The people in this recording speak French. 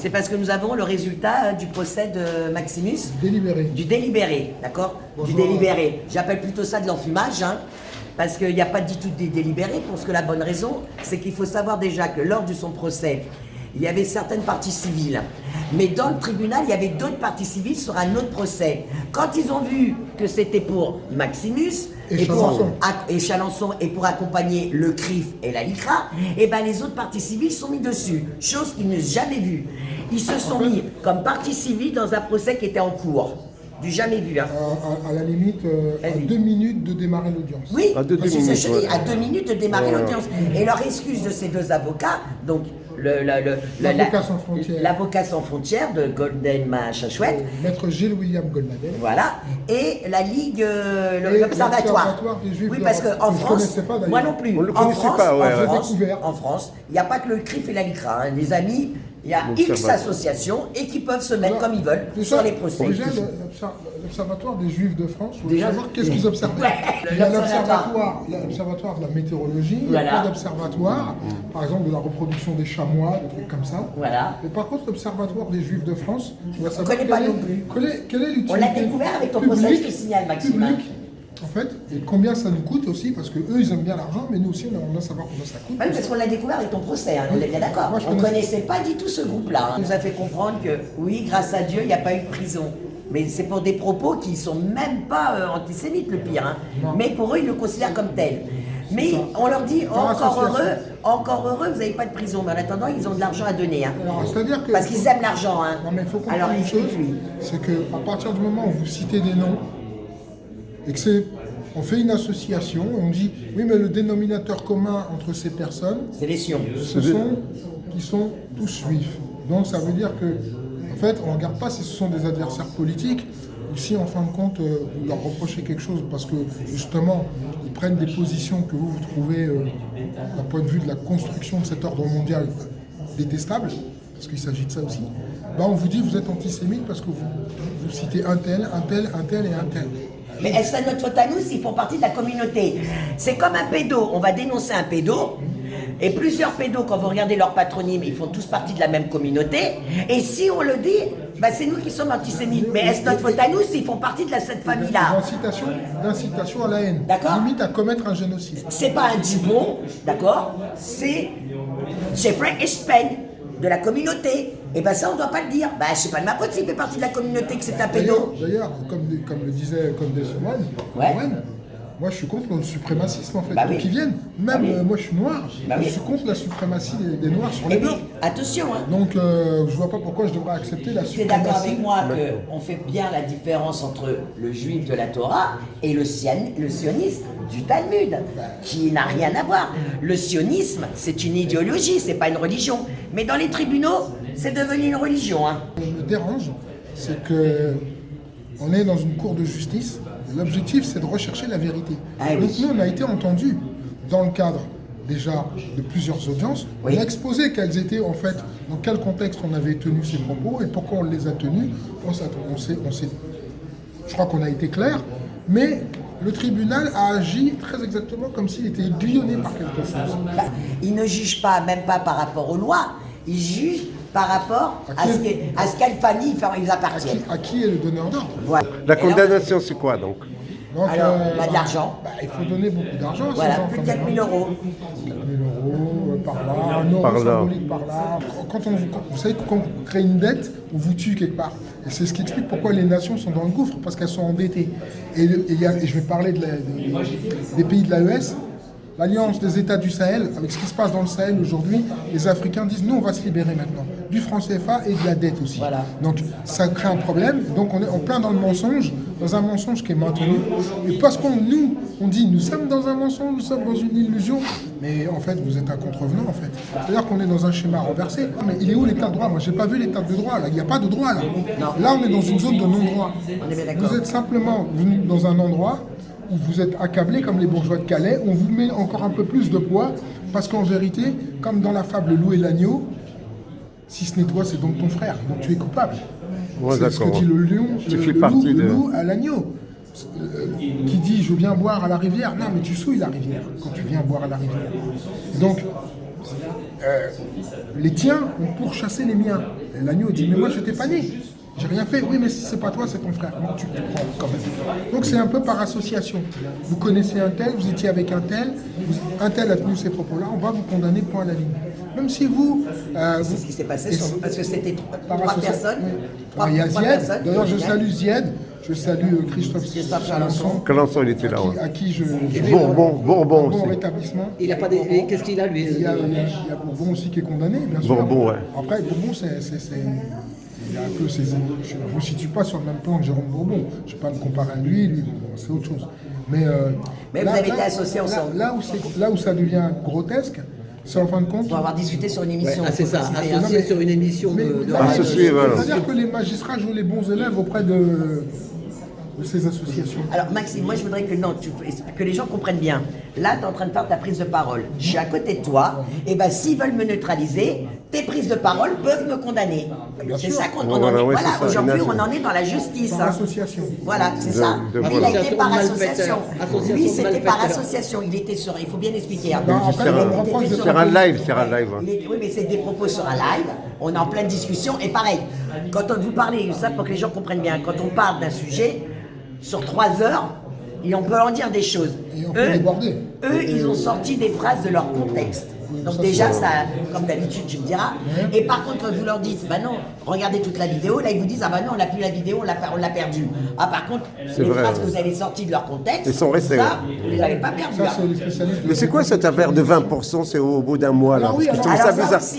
C'est parce que nous avons le résultat du procès de Maximus. Délibéré. Du délibéré, d'accord? Du délibéré. J'appelle plutôt ça de l'enfumage, hein, parce qu'il n'y a pas du tout de délibéré, pour ce que la bonne raison, c'est qu'il faut savoir déjà que lors de son procès, il y avait certaines parties civiles. Mais dans le tribunal, il y avait d'autres parties civiles sur un autre procès. Quand ils ont vu que c'était pour Maximus et Chalençon et pour accompagner le CRIF et la LICRA, et ben les autres parties civiles sont mis dessus, chose qu'ils n'ont jamais vue. Ils se sont mis comme partie civile dans un procès qui était en cours. Du jamais vu. Hein. À la limite, à 2 minutes de démarrer l'audience. Oui, à 2 minutes, ouais. À 2 minutes de démarrer l'audience. Et leur excuse de ces deux avocats, donc l'avocat sans frontières de Golden Machin Chouette, Maître Gilles William Goldnadel. voilà, et la Ligue, l'Observatoire. Oui, parce qu'en France, moi non plus, en France, il n'y a pas que le CRIF et la LICRA, hein, les amis. Il y a X associations et qui peuvent se mettre comme ils veulent sur les procès. Déjà, l'Observatoire des Juifs de France, vous voulez savoir qu'est-ce qu'ils observent? Il y a l'Observatoire de la météorologie, il y a pas d'observatoire, par exemple de la reproduction des chamois, des trucs comme ça. Voilà. Mais par contre, l'Observatoire des Juifs de France, on ne connaît pas non plus. Quelle est l'utilité? On l'a découvert avec ton procès, je te signale, Maxime. En fait, et combien ça nous coûte aussi, parce que eux ils aiment bien l'argent, mais nous aussi on aimerait savoir combien ça coûte. Oui, parce qu'on l'a découvert avec ton procès, hein, on est bien d'accord. On ne connaissait pas du tout ce groupe-là. Hein. Il nous a fait comprendre que oui, grâce à Dieu, il n'y a pas eu de prison. Mais c'est pour des propos qui ne sont même pas antisémites, le pire. Hein. Mais pour eux, ils le considèrent comme tel. Mais on leur dit, encore heureux, vous n'avez pas de prison. Mais en attendant, ils ont de l'argent à donner. Hein. Alors, c'est-à-dire que parce qu'ils aiment l'argent. Hein. Non, mais il faut comprendre une chose, c'est qu'à partir du moment où vous citez des noms, et que on fait une association, et on dit, oui, mais le dénominateur commun entre ces personnes, c'est les sions. Ils sont tous juifs. Donc ça veut dire que, en fait, on ne regarde pas si ce sont des adversaires politiques, ou si en fin de compte, vous leur reprochez quelque chose, parce que justement, ils prennent des positions que vous trouvez, d'un point de vue de la construction de cet ordre mondial, détestables, parce qu'il s'agit de ça aussi. Ben, on vous dit, vous êtes antisémite parce que vous citez un tel, un tel, un tel et un tel. Mais est-ce que c'est notre faute à nous s'ils font partie de la communauté? C'est comme un pédo, on va dénoncer un pédo, et plusieurs pédos, quand vous regardez leur patronyme, ils font tous partie de la même communauté, et si on le dit, bah c'est nous qui sommes antisémites. Mais est-ce notre faute à nous s'ils font partie de cette famille-là? D'incitation à la haine, limite à commettre un génocide. C'est pas un Dubon, d'accord? C'est Jeffrey Epstein, de la communauté. Et ben ça, on ne doit pas le dire. Ben, c'est pas de ma faute s'il fait partie de la communauté que c'est un pédo. D'ailleurs, comme le disait Condé-Soman, moi je suis contre le suprémacisme en fait. Bah, donc ils viennent. Même moi je suis noir, je suis contre la suprématie des noirs sur les blancs. Attention. Hein. Donc je vois pas pourquoi je devrais accepter la suprématie. Tu es d'accord avec moi qu'on fait bien la différence entre le juif de la Torah et le sioniste du Talmud, qui n'a rien à voir. Le sionisme, c'est une idéologie, c'est pas une religion. Mais dans les tribunaux, c'est devenu une religion. Hein. Ce qui me dérange, c'est que on est dans une cour de justice. L'objectif, c'est de rechercher la vérité. Donc nous, on a été entendus dans le cadre déjà de plusieurs audiences. On a exposé quels étaient en fait, dans quel contexte on avait tenu ces propos et pourquoi on les a tenus. Je crois qu'on a été clair, mais le tribunal a agi très exactement comme s'il était aiguillonné par quelque chose. Il ne juge pas, même pas par rapport aux lois, il juge par rapport à ce quelle famille ils appartiennent. À qui est le donneur d'ordre? Voilà. La condamnation, c'est quoi donc? Alors, de l'argent. Il faut donner beaucoup d'argent. Voilà, plus de 4 000 euros. 4 000 euros, par là, un euro symbolique par là. Vous savez que quand on crée une dette, on vous tue quelque part. Et c'est ce qui explique pourquoi les nations sont dans le gouffre, parce qu'elles sont endettées. Et je vais parler des pays de l'AES. L'Alliance des États du Sahel, avec ce qui se passe dans le Sahel aujourd'hui, les Africains disent nous on va se libérer maintenant, du franc CFA et de la dette aussi. Voilà. Donc ça crée un problème, donc on est en plein dans le mensonge, dans un mensonge qui est maintenu. Et parce qu'on dit nous sommes dans un mensonge, nous sommes dans une illusion, mais en fait vous êtes un contrevenant en fait. C'est-à-dire qu'on est dans un schéma renversé. Mais il est où l'état de droit? Moi j'ai pas vu l'état de droit là, il n'y a pas de droit là. Non. Là on est dans une zone de non-droit. Vous êtes simplement venu dans un endroit où vous êtes accablés comme les bourgeois de Calais, on vous met encore un peu plus de poids, parce qu'en vérité, comme dans la fable Le loup et l'agneau, si ce n'est toi, c'est donc ton frère, donc tu es coupable. Ouais, c'est ce que dit le lion, le loup à l'agneau, qui dit je viens boire à la rivière. Non, mais tu souilles la rivière quand tu viens boire à la rivière. Donc, les tiens ont pourchassé les miens. Et l'agneau dit, mais moi je t'ai pas né. J'ai rien fait. Oui, mais si c'est pas toi, c'est ton frère. Donc tu te prends quand même. Donc c'est un peu par association. Vous connaissez un tel, vous étiez avec un tel a tenu ces propos-là, on va vous condamner point à la ligne. Même si vous... C'est ce qui s'est passé, parce que c'était par trois association. personnes. Oui. Il y a trois Zied. personnes. D'ailleurs, je salue Zied. Je salue Christophe Chalençon. Calençon, il était là, ouais. À qui je Bourbon bon aussi. rétablissement. Il a pas des... Qu'est-ce qu'il a, lui? Il y a Bourbon aussi qui est condamné, bien sûr. Bourbon, ouais. Après, Bourbon, il a un peu ses... Je ne me situe pas sur le même plan que Jérôme Bourbon. Je ne vais pas me comparer à lui, c'est autre chose. Mais vous avez été associés ensemble. Là où ça devient grotesque, c'est en fin de compte... Pour avoir discuté sur une émission. Ah, c'est ça, faut préciser, hein. associé sur une émission de Associé, voilà. C'est-à-dire que les magistrats jouent les bons élèves auprès de ces associations. Alors Maxime, moi je voudrais que que les gens comprennent bien. Là, tu es en train de faire ta prise de parole. Je suis à côté de toi. Et ben s'ils veulent me neutraliser, tes prises de parole peuvent me condamner. C'est ça qu'on en est. Voilà, aujourd'hui on en est dans la justice. Par association. Voilà, c'est ça. Mais il a été par association. Association Lui, c'était par malfaiteur. association. Il était sur. Il faut bien expliquer. Hein. Non, après, C'est on me reproche de- un live, c'est un live. Oui, mais c'est des propos sur un live, on est en pleine discussion, et pareil, quand vous parlez, ça pour que les gens comprennent bien, quand on parle d'un sujet, sur 3 heures, et on peut en dire des choses. Et on peut déborder. Eux, ils ont sorti des phrases de leur contexte. Donc ça, déjà, c'est- ça, comme d'habitude, tu me diras. Et par contre, quand vous leur dites, bah non, regardez toute la vidéo, là ils vous disent, ah bah non, on n'a plus la vidéo, on l'a perdue. Ah par contre, les vrai, phrases ouais. que vous avez sorties de leur contexte, Ils sont restés, ça, vous les avez pas perdues. Ça, hein. c'est les spécialistes. Mais c'est quoi cette affaire de 20%? C'est au bout d'un mois, là? Alors oui, Parce que je alors trouve ça ça bizarre. aussi,